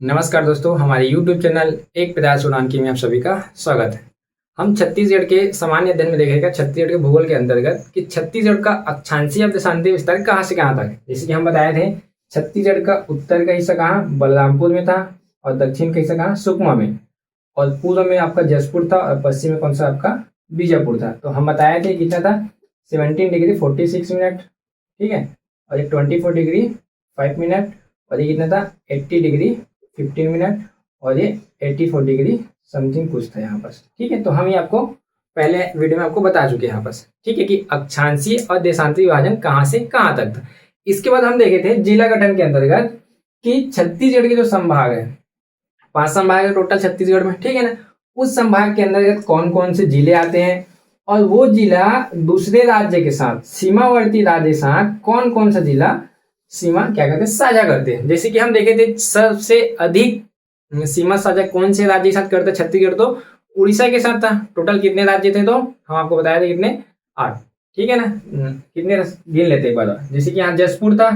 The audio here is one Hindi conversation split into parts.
नमस्कार दोस्तों, हमारे YouTube चैनल एक प्रयास उड़ान की में आप सभी का स्वागत है। हम छत्तीसगढ़ के सामान्य अध्ययन में देखेगा छत्तीसगढ़ के भूगोल के अंतर्गत कि छत्तीसगढ़ का अक्षांशीय और देशांतीय विस्तार कहाँ से कहाँ तक है। जैसे कि हम बताए थे, छत्तीसगढ़ का उत्तर का हिस्सा कहाँ बलरामपुर में था और दक्षिण का हिस्सा कहाँ सुकमा में, और पूर्व में आपका जसपुर था और पश्चिम में कौन सा आपका बीजापुर था। तो हम बताए थे कितना था 17 डिग्री 46 मिनट, ठीक है, और ये 24 डिग्री 5 मिनट, और ये कितना था 80 डिग्री 15 मिनट, और ये 84 डिग्री समथिंग कुछ था यहाँ पर। ठीक है, तो हम ये आपको पहले वीडियो में आपको बता चुके हैं यहाँ पर, ठीक है, कि अक्षांशीय और देशांतीय विभाजन कहाँ से कहाँ तक था। इसके बाद हम देखे थे जिला गठन के अंतर्गत कि छत्तीसगढ़ के जो संभाग है, 5 संभाग है टोटल छत्तीसगढ़ में, ठीक है ना। उस संभाग के अंतर्गत कौन कौन से जिले आते हैं और वो जिला दूसरे राज्य के साथ, सीमावर्ती राज्य के साथ कौन कौन सा जिला सीमा क्या करते हैं साझा करते हैं। जैसे कि हम देखे थे सबसे अधिक सीमा साझा कौन से राज्य के साथ करते हैं, छत्तीसगढ़ तो उड़ीसा के साथ था। टोटल कितने राज्य थे, तो हम आपको बताया था कितने 8, ठीक है ना। कितने गिन लेते एक बार। जैसे कि यहाँ जसपुर था,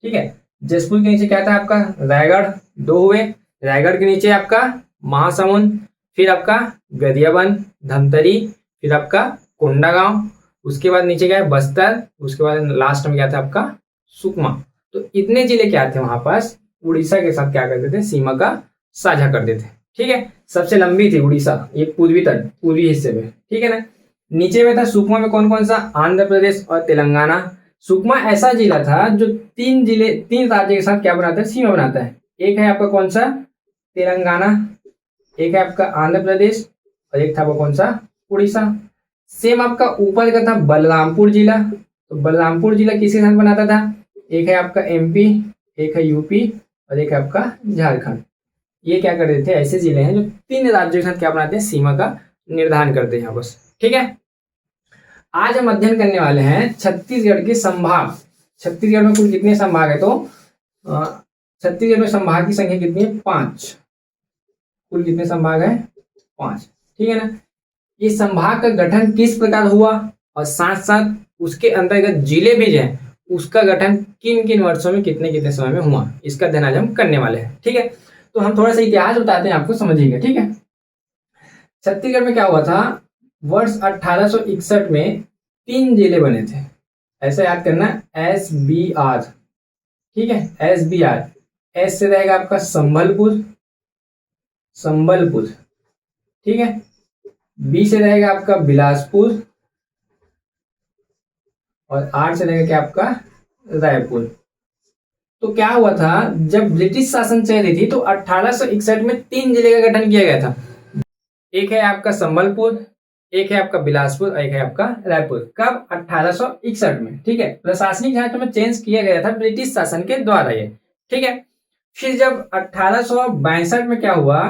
ठीक है, जसपुर के नीचे क्या था आपका रायगढ़, 2 हुए। रायगढ़ के नीचे आपका महासमुंद, फिर आपका गरियाबंद, धमतरी, फिर आपका कोंडागांव, उसके बाद नीचे क्या है बस्तर, उसके बाद लास्ट में क्या था आपका सुकमा। तो इतने जिले क्या थे वहां पास उड़ीसा के साथ क्या करते थे सीमा का साझा करते थे, ठीक है। सबसे लंबी थी उड़ीसा, ये पूर्वी तट पूर्वी हिस्से में, ठीक है ना। नीचे में था सुकमा में कौन कौन सा आंध्र प्रदेश और तेलंगाना। सुकमा ऐसा जिला था जो 3 राज्य के साथ क्या बनाता है सीमा बनाता है। एक है आपका कौन सा तेलंगाना, एक है आपका आंध्र प्रदेश, और एक था वो कौन सा उड़ीसा। सेम आपका ऊपर का था बलरामपुर जिला, तो बलरामपुर जिला किसके साथ बनाता था, एक है आपका एमपी, एक है यूपी, और एक है आपका झारखंड। ये क्या करते थे ऐसे जिले हैं जो 3 राज्यों के साथ क्या बनाते हैं सीमा का निर्धारण करते हैं यहाँ बस, ठीक है। आज हम अध्ययन करने वाले हैं छत्तीसगढ़ के संभाग। छत्तीसगढ़ में कुल कितने संभाग है, तो छत्तीसगढ़ में संभाग की संख्या कितनी है 5। कुल कितने संभाग है 5, ठीक है ना। ये संभाग का गठन किस प्रकार हुआ और साथ साथ उसके अंतर्गत जिले भी हैं उसका गठन किन किन वर्षों में कितने कितने समय में हुआ, इसका अध्ययन आज हम करने वाले हैं, ठीक है। तो हम थोड़ा सा इतिहास बताते हैं आपको, समझिएगा, ठीक है। छत्तीसगढ़ में क्या हुआ था, वर्ष 1861 में 3 जिले बने थे। ऐसा याद करना, SBR, ठीक है, SBR। एस से रहेगा आपका संबलपुर, संबलपुर, ठीक है। बी से रहेगा आपका बिलासपुर, और 8 से रहेगा क्या आपका रायपुर। तो क्या हुआ था जब ब्रिटिश शासन चल रही थी तो 1861 में 3 जिले का गठन किया गया था। एक है आपका संबलपुर, एक है आपका बिलासपुर, और एक है आपका रायपुर। कब 1861 में, ठीक है। प्रशासनिक ढांचे में चेंज किया गया था ब्रिटिश शासन के द्वारा ये, ठीक है। फिर जब 1862 में क्या हुआ,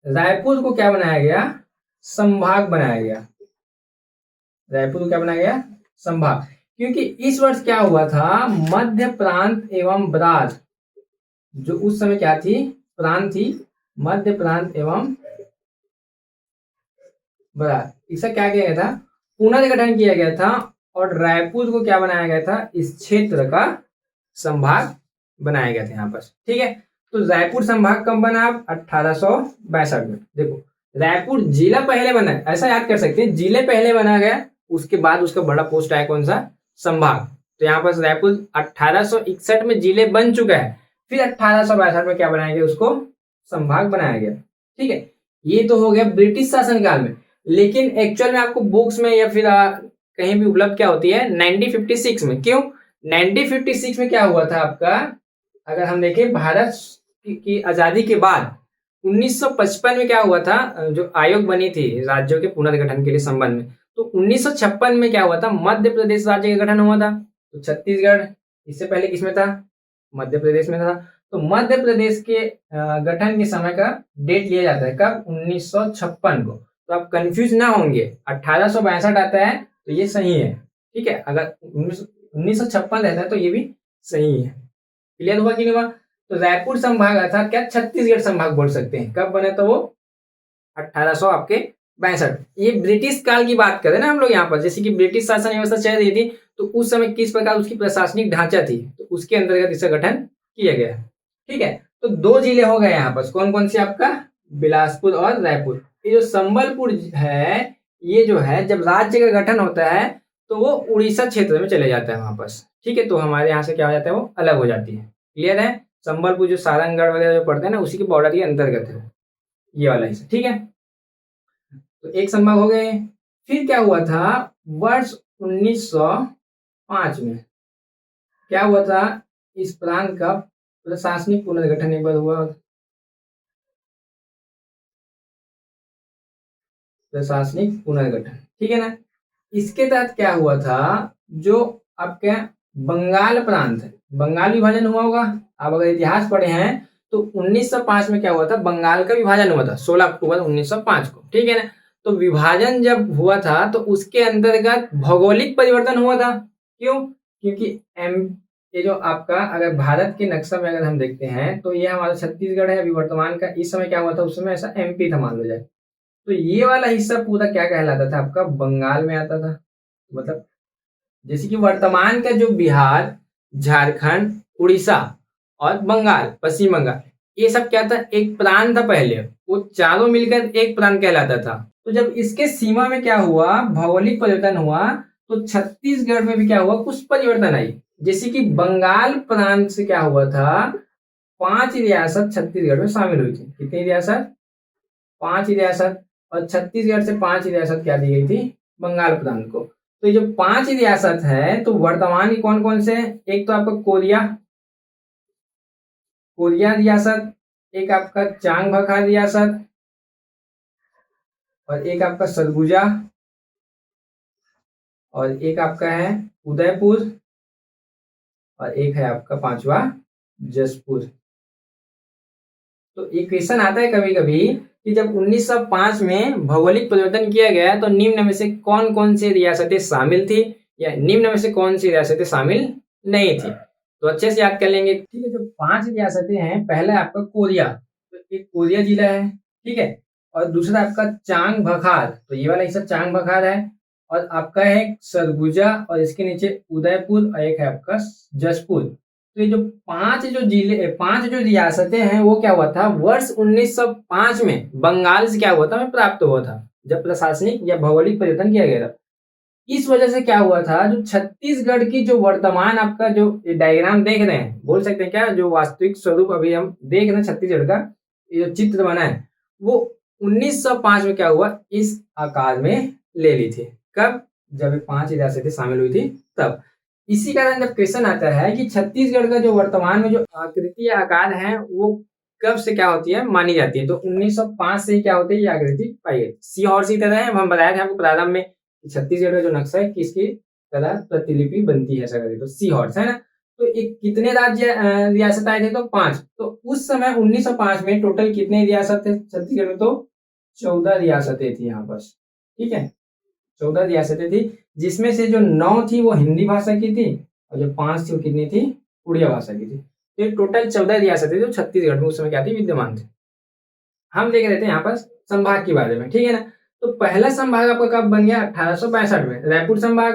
रायपुर को क्या बनाया गया संभाग बनाया गया। रायपुर को क्या बनाया गया संभाग, क्योंकि इस वर्ष क्या हुआ था मध्य प्रांत एवं बराज, जो उस समय क्या थी प्रांत थी, मध्य प्रांत एवं बराज, इसका क्या किया गया था पुनर्गठन किया गया था, और रायपुर को क्या बनाया गया था इस क्षेत्र का संभाग बनाया गया था यहाँ पर, ठीक है। तो रायपुर संभाग कब बना, 1862 में। देखो रायपुर जिला पहले बना, ऐसा याद कर सकते हैं, जिले पहले बना गया, उसके बाद उसका बड़ा पोस्ट आया कौन सा संभाग। तो यहाँ पर रायपुर 1861 में जिले बन चुका है, फिर 1862 में क्या बनाया गया उसको संभाग बनाया गया, ठीक है। ये तो हो गया ब्रिटिश शासन काल में। लेकिन एक्चुअल में आपको बुक्स में या फिर कहीं भी उपलब्ध क्या होती है 1956 में। क्यों 1956 में क्या हुआ था आपका, अगर हम देखें भारत की आजादी के बाद 1955 में क्या हुआ था, जो आयोग बनी थी राज्यों के पुनर्गठन के लिए संबंध में, तो 1956 में क्या हुआ था मध्य प्रदेश राज्य का गठन हुआ था। तो छत्तीसगढ़ इससे पहले किसमें था मध्य प्रदेश में था। तो मध्य प्रदेश के गठन के समय का डेट लिया जाता है कब 1956 को। तो आप कंफ्यूज ना होंगे, 1862 आता है तो ये सही है, ठीक है। अगर 1956 रहता है तो ये भी सही है। क्लियर हुआ कि नहीं हुआ। तो रायपुर संभाग अर्थात क्या छत्तीसगढ़ संभाग बोल सकते हैं, कब बना था वो 1800 आपके 62। ये ब्रिटिश काल की बात करें ना हम लोग यहाँ पर, जैसे कि ब्रिटिश शासन व्यवस्था चल रही थी तो उस समय किस प्रकार उसकी प्रशासनिक ढांचा थी, तो उसके अंतर्गत इसका गठन किया गया, ठीक है। तो दो जिले हो गए यहाँ पर, कौन कौन से आपका, बिलासपुर और रायपुर। ये जो संबलपुर है, ये जो है जब राज्य का गठन होता है तो वो उड़ीसा क्षेत्र में चले जाता है वहां पर। ठीक है, तो हमारे यहाँ से क्या हो जाता है, वो अलग हो जाती है। क्लियर है। संबलपुर जो सारंगगढ़ वगैरह जो पड़ते हैं ना, उसी के बॉर्डर के अंतर्गत है ये वाला हिस्सा। ठीक है, तो एक संभाग हो गए। फिर क्या हुआ था, वर्ष 1905 में क्या हुआ था, इस प्रांत का प्रशासनिक पुनर्गठन एक बार हुआ। प्रशासनिक पुनर्गठन, ठीक है ना। इसके तहत क्या हुआ था, जो आपके बंगाल प्रांत है, बंगाल विभाजन हुआ होगा। आप अगर इतिहास पढ़े हैं तो 1905 में क्या हुआ था, बंगाल का विभाजन हुआ था 16 अक्टूबर 1905 को। ठीक है ना। तो विभाजन जब हुआ था तो उसके अंतर्गत भौगोलिक परिवर्तन हुआ था। क्यों? क्योंकि एम ये जो आपका अगर भारत के नक्शा में अगर हम देखते हैं तो ये हमारा छत्तीसगढ़ है अभी वर्तमान का। इस समय क्या हुआ था, उस समय ऐसा एमपी था मान लो जाए। तो ये वाला हिस्सा पूरा क्या कहलाता था आपका, बंगाल में आता था। मतलब जैसे कि वर्तमान का जो बिहार, झारखंड, उड़ीसा और बंगाल, पश्चिम बंगाल, ये सब क्या था, एक प्रांत था पहले। वो चारों मिलकर एक प्रांत कहलाता था। तो जब इसके सीमा में क्या हुआ, भौगोलिक परिवर्तन हुआ, तो छत्तीसगढ़ में भी क्या हुआ, कुछ परिवर्तन आई। जैसे कि बंगाल प्रांत से क्या हुआ था, 5 रियासत छत्तीसगढ़ में शामिल हुई थी। कितनी रियासत, 5 रियासत। और छत्तीसगढ़ से 5 रियासत क्या दी गई थी, बंगाल प्रांत को। तो ये जो 5 रियासत है, तो वर्तमान की कौन कौन से हैं, एक तो आपका कोरिया, कोरिया रियासत, एक आपका चांग बखा रियासत, और एक आपका सरगुजा, और एक आपका है उदयपुर, और एक है आपका पांचवा जसपुर। तो एक क्वेश्चन आता है कभी कभी कि जब 1905 में भौगोलिक परिवर्तन किया गया तो निम्न में से कौन कौन सी रियासतें शामिल थी, या निम्न में से कौन सी रियासतें शामिल नहीं थी। तो अच्छे से याद कर लेंगे। ठीक है, जो 5 रियासतें हैं, पहला है आपका कोरिया, तो एक कोरिया जिला है। ठीक है, और दूसरा आपका चांग बखार, तो ये वाला हिस्सा चांग बखार है। और आपका है सरगुजा, और इसके नीचे उदयपुर, और एक है आपका जसपुर। तो ये जो 5 जो रियासतें हैं, वो क्या हुआ था, वर्ष 1905 में बंगाल से क्या हुआ था, में प्राप्त हुआ था, जब प्रशासनिक या भौगोलिक परिवर्तन किया गया था। इस वजह से क्या हुआ था, जो छत्तीसगढ़ की जो वर्तमान आपका जो डायग्राम देख रहे हैं, बोल सकते हैं क्या, जो वास्तविक स्वरूप अभी हम देख रहे हैं छत्तीसगढ़ का, ये जो चित्र बना है, वो 1905 में क्या हुआ, इस आकार में ले ली थी। कब, जब 5 रियासतें शामिल हुई थी तब। इसी कारण जब क्वेश्चन आता है कि छत्तीसगढ़ का जो वर्तमान में जो आकृति या आकार है, वो कब से क्या होती है, मानी जाती है, तो 1905 से क्या होती है, ये आकृति पाई गई। सी और सी तरह है, हम बताए थे आपको प्रारंभ में, छत्तीसगढ़ का जो नक्शा है किसकी तरह प्रतिलिपि बनती है, ऐसा करें तो सी हॉर्स है ना। तो एक कितने राज्य रियासत आए थे, तो 5। तो उस समय 1905 में टोटल कितने रियासत थे छत्तीसगढ़ में, तो 14 रियासतें थी यहाँ पर। ठीक है, 14 रियासतें थी, जिसमें से जो 9 थी वो हिंदी भाषा की थी, और जो 5 थी वो कितनी थी, उड़िया भाषा की थी। तो टोटल 14 रियासतें जो छत्तीसगढ़ में उस समय क्या थी, विद्यमान थी। हम देख रहे थे यहाँ पर संभाग के बारे में। ठीक है ना। तो पहला संभाग आपका कब बन गया, 1862 में, रायपुर संभाग।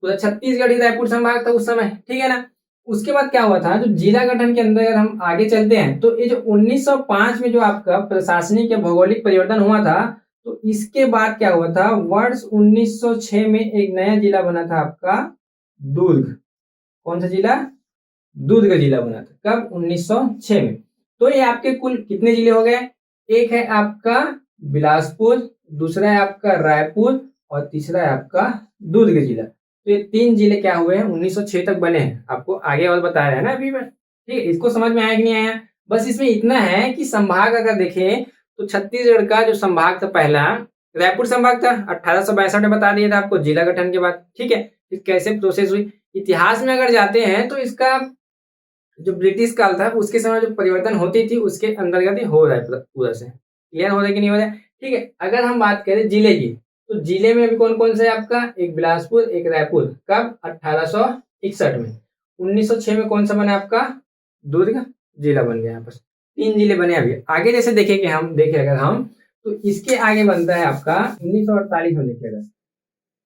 पूरा छत्तीसगढ़ ही रायपुर संभाग था उस समय। ठीक है ना। उसके बाद क्या हुआ था, जो जिला गठन के अंदर अगर हम आगे चलते हैं, तो ये जो 1905 में जो आपका प्रशासनिक या भौगोलिक परिवर्तन हुआ था, तो इसके बाद क्या हुआ था, वर्ष 1906 में एक नया जिला बना था आपका दुर्ग। कौन सा जिला, दुर्ग जिला बना था। कब, 1906 में। तो ये आपके कुल कितने जिले हो गए, एक है आपका बिलासपुर, दूसरा है आपका रायपुर, और तीसरा है आपका दुर्ग जिला। तो ये 3 जिले क्या हुए हैं, 1906 तक बने हैं। आपको आगे और बता रहे हैं ना अभी मैं। ठीक है, इसको समझ में आया कि नहीं आया। बस इसमें इतना है कि संभाग अगर देखें तो छत्तीसगढ़ का जो संभाग था पहला, रायपुर संभाग था, 1862 में बता दिया था आपको, जिला गठन के बाद। ठीक है, फिर कैसे प्रोसेस हुई, इतिहास में अगर जाते हैं तो इसका जो ब्रिटिश काल था उसके समय जो परिवर्तन होती थी उसके अंतर्गत ही हो रहा है पूरा से। क्लियर हो रहा है कि नहीं हो रहा है। ठीक है, अगर हम बात करें जिले की, तो जिले में अभी कौन कौन से है आपका, एक बिलासपुर, एक रायपुर। कब, 1861 में। 1906 में कौन सा बना आपका, दुर्ग जिला बन गया। यहाँ पर 3 जिले बने। अभी आगे जैसे देखेंगे हम, देखें अगर हम, तो इसके आगे बनता है आपका 1948 में। देखिएगा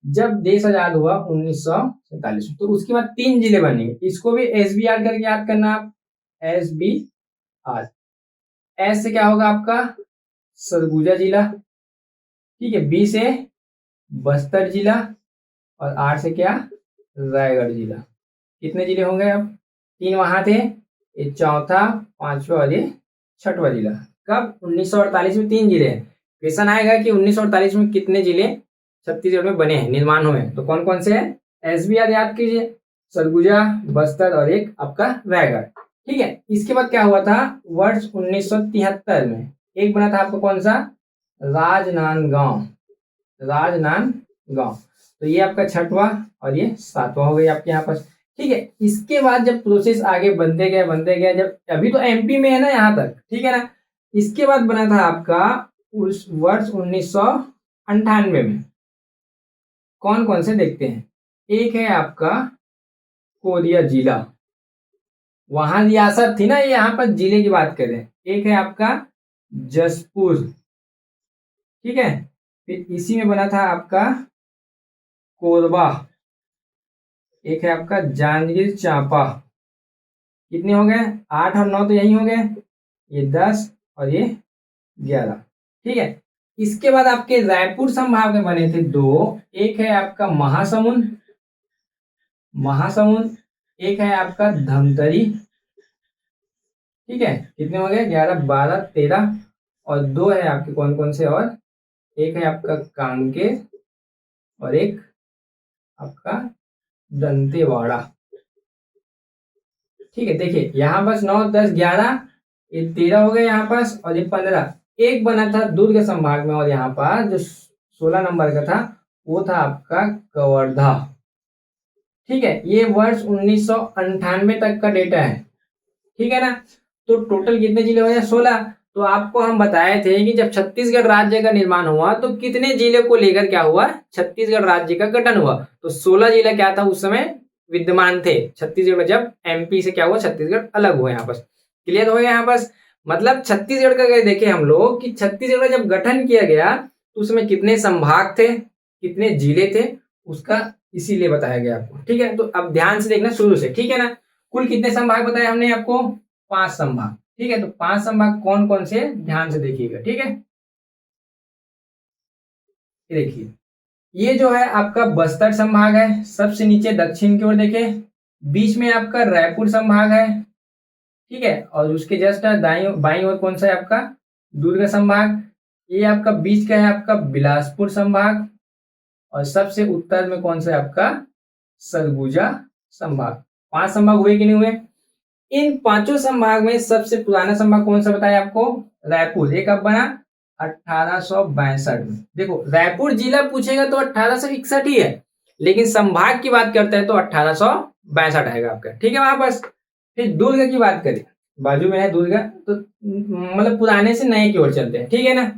जब देश आजाद हुआ 1947 में, तो उसके बाद 3 जिले बनेंगे। इसको भी एसबीआर करके याद करना आप, एस बी आज। एस से क्या होगा आपका सरगुजा जिला, ठीक है। बी से बस्तर जिला और आर से क्या रायगढ़ जिला। कितने जिले होंगे अब, 3 वहां थे, ये चौथा, पांचवा और ये छठवा जिला। कब 1948 में 3 जिले हैं। क्वेश्चन आएगा कि 1948 में कितने जिले छत्तीसगढ़ में बने हैं, निर्माण हुए हैं, तो कौन कौन से हैं। एस बी याद कीजिए, सरगुजा, बस्तर और एक आपका रायगढ़, ठीक है। इसके बाद क्या हुआ था वर्ष 1973 में, एक बना था आपका कौन सा राजनांदगांव, राजनांदगांव। तो ये आपका छठवा और ये सातवां हो गया आपके यहाँ पर, ठीक है। इसके बाद जब प्रोसेस आगे बनते गए, जब अभी तो एमपी में है ना यहाँ तक, ठीक है ना। इसके बाद बना था आपका उस वर्ष 1998 में, कौन कौन से देखते हैं। एक है आपका कोरिया जिला, वहां रियासत थी ना, ये यहाँ पर जिले की बात करें। एक है आपका जसपुर, ठीक है। फिर इसी में बना था आपका कोरबा, एक है आपका जांजगीर चांपा। कितने हो गए 8 और 9 तो यही हो गए, ये 10 और ये 11, ठीक है। इसके बाद आपके रायपुर संभाग में बने थे 2, एक है आपका महासमुंद, एक है आपका धमतरी, ठीक है। कितने हो गए 11 12 13 और 2 है आपके कौन कौन से, और एक है आपका कांकेर और एक आपका दंतेवाड़ा, ठीक है। देखिए यहाँ पास 9 10 11, ये 13 हो गए यहाँ पास और ये 15। एक बना था दुर्ग संभाग में और यहाँ पास जो 16 नंबर का था वो था आपका कवर्धा, ठीक है। ये वर्ष 1998 तक का डेटा है, ठीक है ना। तो टोटल कितने जिले हो गए 16। तो आपको हम बताए थे कि जब छत्तीसगढ़ राज्य का निर्माण हुआ तो कितने जिले को लेकर क्या हुआ छत्तीसगढ़ राज्य का गठन हुआ, तो 16 जिला क्या था उस समय विद्यमान थे छत्तीसगढ़ में, जब एमपी से क्या हुआ छत्तीसगढ़ अलग हुआ। यहाँ पर क्लियर हो गया यहाँ पर, मतलब छत्तीसगढ़ का अगर देखें हम लोग कि छत्तीसगढ़ का जब गठन किया गया तो उसमें कितने संभाग थे, कितने जिले थे, उसका इसीलिए बताया गया आपको, ठीक है। तो अब ध्यान से देखना शुरू से, ठीक है ना। कुल कितने संभाग बताए हमने आपको 5 संभाग, ठीक है। तो 5 संभाग कौन कौन से ध्यान से देखिएगा, ठीक है। ये देखिए, ये जो है आपका बस्तर संभाग है, सबसे नीचे दक्षिण की ओर देखे, बीच में आपका रायपुर संभाग है, ठीक है। और उसके जस्ट दाई बाई ओर कौन सा है आपका दुर्ग संभाग, ये आपका बीच का है आपका बिलासपुर संभाग, और सबसे उत्तर में कौन सा है आपका सरगुजा संभाग। 5 संभाग हुए कि नहीं हुए। इन 5 संभाग में सबसे पुराना संभाग कौन सा बताया आपको रायपुर, ये कब बना 1862 में। देखो रायपुर जिला पूछेगा तो 1861 ही है, लेकिन संभाग की बात करते हैं तो 1862 आएगा आपका, ठीक है। वहां पर फिर दुर्ग की बात करें, बाजू में है दुर्ग, तो मतलब पुराने से नए की ओर चलते हैं, ठीक है ना।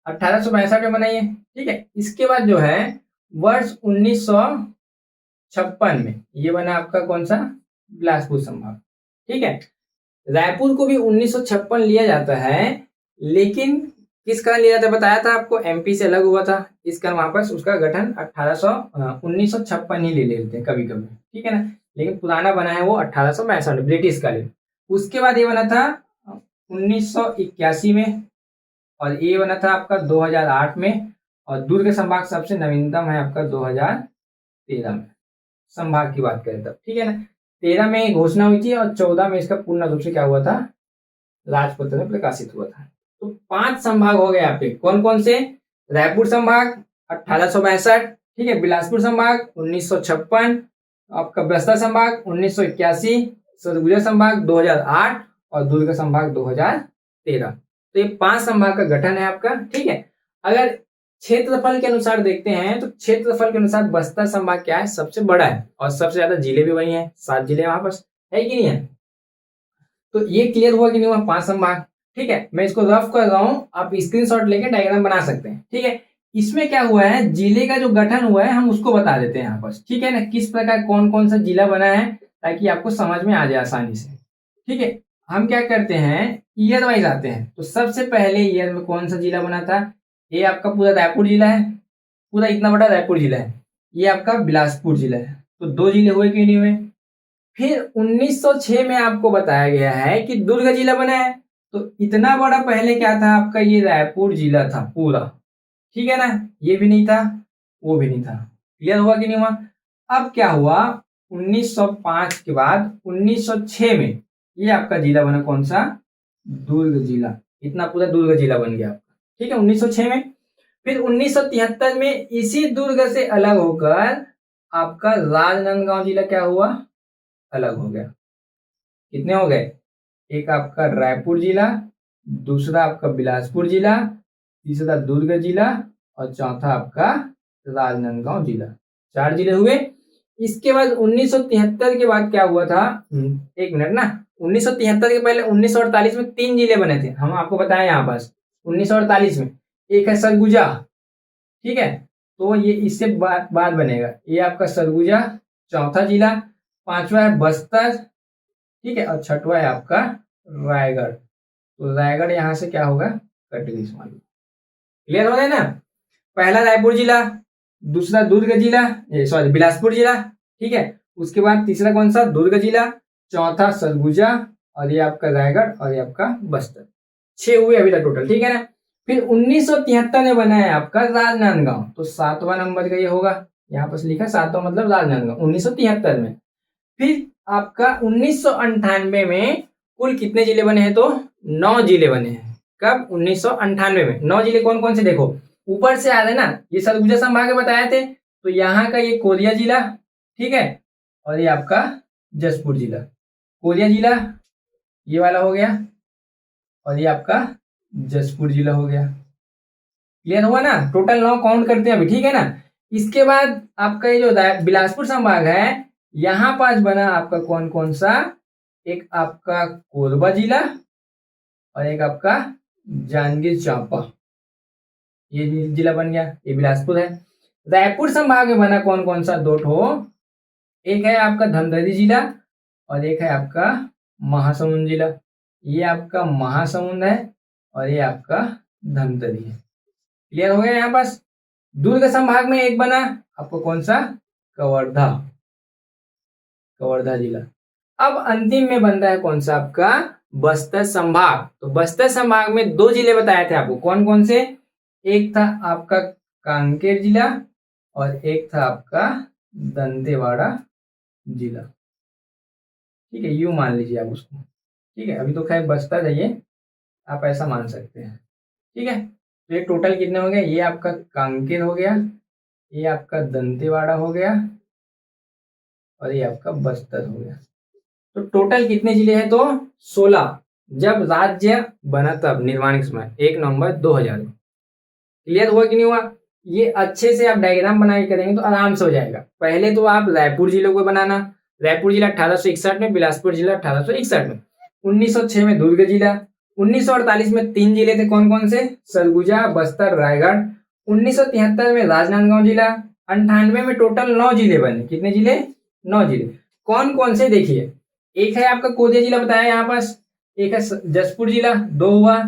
1862 में बनाइए, ठीक है। इसके बाद जो है वर्ष 1956 में ये बना आपका कौन सा बिलासपुर संभाग, ठीक है। रायपुर को भी 1956 लिया जाता है, लेकिन किस कारण लिया जाता है बताया था आपको, एमपी से अलग हुआ था, इस कारण वहां पर उसका गठन 1956 ही ले लेते हैं कभी कभी, ठीक है ना। लेकिन पुराना बना है वो 1862 ब्रिटिश कालीन। उसके बाद ये बना था 1981 में, और ये बना था आपका 2008 में, और दुर्ग संभाग सबसे नवीनतम है आपका 2013 में, संभाग की बात करें तब, ठीक है ना। 13 में घोषणा हुई थी और 14 में इसका पूर्ण रूप से क्या हुआ था राजपत्र में प्रकाशित हुआ था। तो 5 संभाग हो गए यहाँ पे, कौन कौन से रायपुर संभाग 1862, ठीक है। बिलासपुर संभाग 1956, आपका बस्तर संभाग 1981, सरगुजा संभाग 2008 और दुर्ग संभाग 2013। तो ये 5 संभाग का गठन है आपका, ठीक है। अगर क्षेत्रफल के अनुसार देखते हैं तो क्षेत्रफल के अनुसार बस्तर संभाग क्या है सबसे बड़ा है, और सबसे ज्यादा जिले भी वही हैं, 7 जिले वहां पर है कि नहीं है। तो ये क्लियर हुआ कि नहीं हुआ 5 संभाग, ठीक है। मैं इसको रफ कर रहा हूं, आप स्क्रीनशॉट लेके डायग्राम बना सकते हैं, ठीक है। इसमें क्या हुआ है जिले का जो गठन हुआ है हम उसको बता देते हैं यहाँ पर, ठीक है ना, किस प्रकार कौन कौन सा जिला बना है ताकि आपको समझ में आ जाए आसानी से, ठीक है। हम क्या करते हैं ईयर वाइज आते हैं, तो सबसे पहले ईयर में कौन सा जिला बना था, ये आपका पूरा रायपुर जिला है, पूरा इतना बड़ा रायपुर जिला है, ये आपका बिलासपुर जिला है। तो 2 जिले हुए कि नहीं हुए, फिर 1906 में आपको बताया गया है कि दुर्ग जिला बना है। तो इतना बड़ा पहले क्या था आपका, ये रायपुर जिला था पूरा, ठीक है ना। ये भी नहीं था, वो भी नहीं था। क्लियर हुआ कि नहीं हुआ। अब क्या हुआ, 1905 के बाद 1906 में ये आपका जिला बना, कौन सा, दुर्ग जिला। इतना पूरा दुर्ग जिला बन गया आपका, ठीक है, 1906 में। फिर 1973 में इसी दुर्ग से अलग होकर आपका राजनांदगांव जिला क्या हुआ, अलग हो गया। कितने हो गए, एक आपका रायपुर जिला, दूसरा आपका बिलासपुर जिला, तीसरा दुर्ग जिला और चौथा आपका राजनांदगांव जिला। 4 जिले हुए। इसके बाद 1973 के बाद क्या हुआ था, एक मिनट ना, 1973 के पहले 1948 में 3 जिले बने थे, हम आपको बताएं यहाँ पास 1948 में। एक है सरगुजा, ठीक है, तो ये इससे बाद बनेगा, ये आपका सरगुजा चौथा जिला, पांचवा है बस्तर, ठीक है, और छठवा है आपका रायगढ़। तो रायगढ़ यहां से क्या होगा, कट गई मान लो। क्लियर हो गया ना। पहला रायपुर जिला, दूसरा दुर्ग जिला, सॉरी बिलासपुर जिला, ठीक है, उसके बाद तीसरा कौन सा, दुर्ग जिला, चौथा सरगुजा और ये आपका रायगढ़ और ये आपका बस्तर। 6 हुए अभी तक टोटल, ठीक है ना। फिर 1973 में बना है आपका राजनांदगांव, तो 7वां नंबर का ये होगा, यहाँ पर लिखा 7वां मतलब राजनांदगांव 1973 में। फिर आपका 1998 में कुल कितने जिले बने हैं, तो 9 जिले बने हैं। कब, 1998 में 9 जिले कौन कौन से, देखो ऊपर से आ रहे ना, ये सरगुजा संभाग में बताए थे, तो यहाँ का ये कोरिया जिला, ठीक है, और ये आपका जसपुर जिला। कोरिया जिला ये वाला हो गया और ये आपका जसपुर जिला हो गया। क्लियर हुआ ना, टोटल 9 काउंट करते हैं अभी, ठीक है ना। इसके बाद आपका ये जो बिलासपुर संभाग है, यहां पास बना आपका कौन कौन सा, एक आपका कोरबा जिला और एक आपका जांजगीर चांपा, ये जिला बन गया, ये बिलासपुर है। रायपुर संभाग में बना कौन कौन सा, 2 ठो, एक है आपका धमतरी जिला और एक है आपका महासमुंद जिला। ये आपका महासमुंद है और ये आपका धमतरी है। क्लियर हो गया। यहाँ पास दुर्ग संभाग में एक बना आपको कौन सा, कवर्धा, कवर्धा जिला। अब अंतिम में बनता है कौन सा आपका, बस्तर संभाग। तो बस्तर संभाग में 2 जिले बताए थे आपको, कौन कौन से, एक था आपका कांकेर जिला और एक था आपका दंतेवाड़ा जिला, ठीक है, यूं मान लीजिए आप उसको, ठीक है। अभी तो खैर बस्तर है ये, आप ऐसा मान सकते हैं, ठीक है। तो ये टोटल कितने हो गए, ये आपका कांकेर हो गया, ये आपका दंतेवाड़ा हो गया और ये आपका बस्तर हो गया। तो टोटल कितने जिले हैं, तो 16, जब राज्य बना तब निर्माण के समय 1 नवंबर 2000 में। क्लियर हुआ कि नहीं हुआ। ये अच्छे से आप डायग्राम बना के करेंगे तो आराम से हो जाएगा। पहले तो आप रायपुर जिले को बनाना, रायपुर जिला 1861 में, बिलासपुर जिला 1861 में, 1906 में दुर्ग जिला, 1948 में 3 जिले थे, कौन कौन से, सरगुजा, बस्तर, रायगढ़, 1973 में राजनांदगांव जिला, 98 में टोटल 9 जिले बने। कितने जिले, 9 जिले। कौन कौन से, देखिए एक है आपका कोरिया जिला बताया यहाँ पास, एक है जसपुर जिला, 2 हुआ,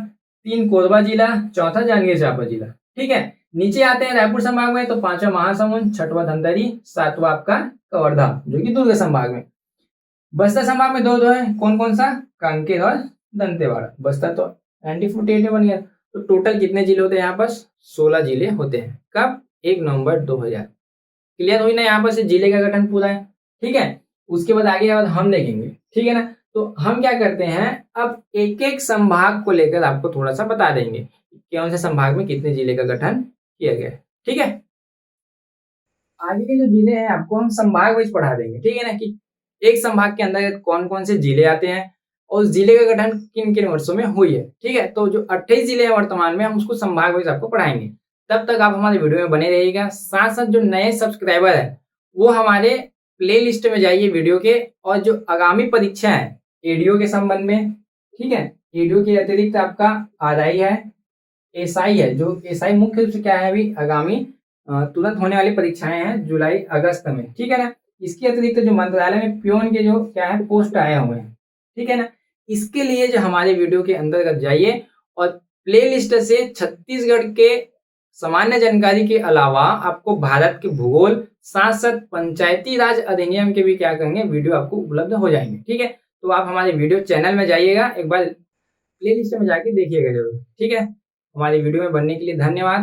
3 कोरबा जिला, चौथा जांजगीर चांपा जिला, ठीक है। नीचे आते हैं रायपुर संभाग में, तो 5वां महासमुंद, 6वां धमतरी, 7वां आपका कवर्धा जो कि दुर्ग संभाग में। बस्तर संभाग में 2 है, कौन कौन सा, कांकेर और दंतेवाड़ा। बस्तर तो 1948 में बन गया। तो टोटल कितने जिले होते हैं यहाँ पर, 16 जिले होते हैं। कब, 1 नवंबर 2000। क्लियर हुई ना, यहाँ पर से जिले का गठन पूरा है, ठीक है। उसके बाद आगे हम देखेंगे, ठीक है ना। तो हम क्या करते हैं, अब एक एक संभाग को लेकर आपको थोड़ा सा बता देंगे कौन से संभाग में कितने जिले का गठन किया गया है, ठीक है। आगे के जो जिले हैं आपको हम संभाग वाइज पढ़ा देंगे, ठीक है ना, कि एक संभाग के अंदर कौन कौन से जिले आते हैं और उस जिले का गठन किन किन वर्षों में हुई है, ठीक है। तो जो 28 जिले हैं वर्तमान में, हम उसको संभाग वाइज आपको पढ़ाएंगे। तब तक आप हमारे वीडियो में बने रहिएगा। साथ साथ जो नए सब्सक्राइबर है वो हमारे प्ले लिस्ट में जाइए वीडियो के, और जो आगामी परीक्षा है एडीओ के संबंध में, ठीक है, एडीओ के अतिरिक्त आपका आरआई है, एसआई है। जो एसआई मुख्य रूप से क्या है, अभी आगामी तुरंत होने वाली परीक्षाएं हैं जुलाई अगस्त में, ठीक है ना। इसके अतिरिक्त जो मंत्रालय में प्योन के जो क्या है पोस्ट आए हुए हैं, ठीक है ना। इसके लिए जो हमारे वीडियो के अंतर्गत जाइए और प्ले लिस्ट से छत्तीसगढ़ के सामान्य जानकारी के अलावा आपको भारत के भूगोल साथ साथ पंचायती राज अधिनियम के भी क्या करेंगे वीडियो आपको उपलब्ध हो जाएंगे। ठीक है, तो आप हमारे वीडियो चैनल में जाइएगा, एक बार प्लेलिस्ट में जाके देखिएगा जरूर। ठीक है, हमारी वीडियो में बनने के लिए धन्यवाद।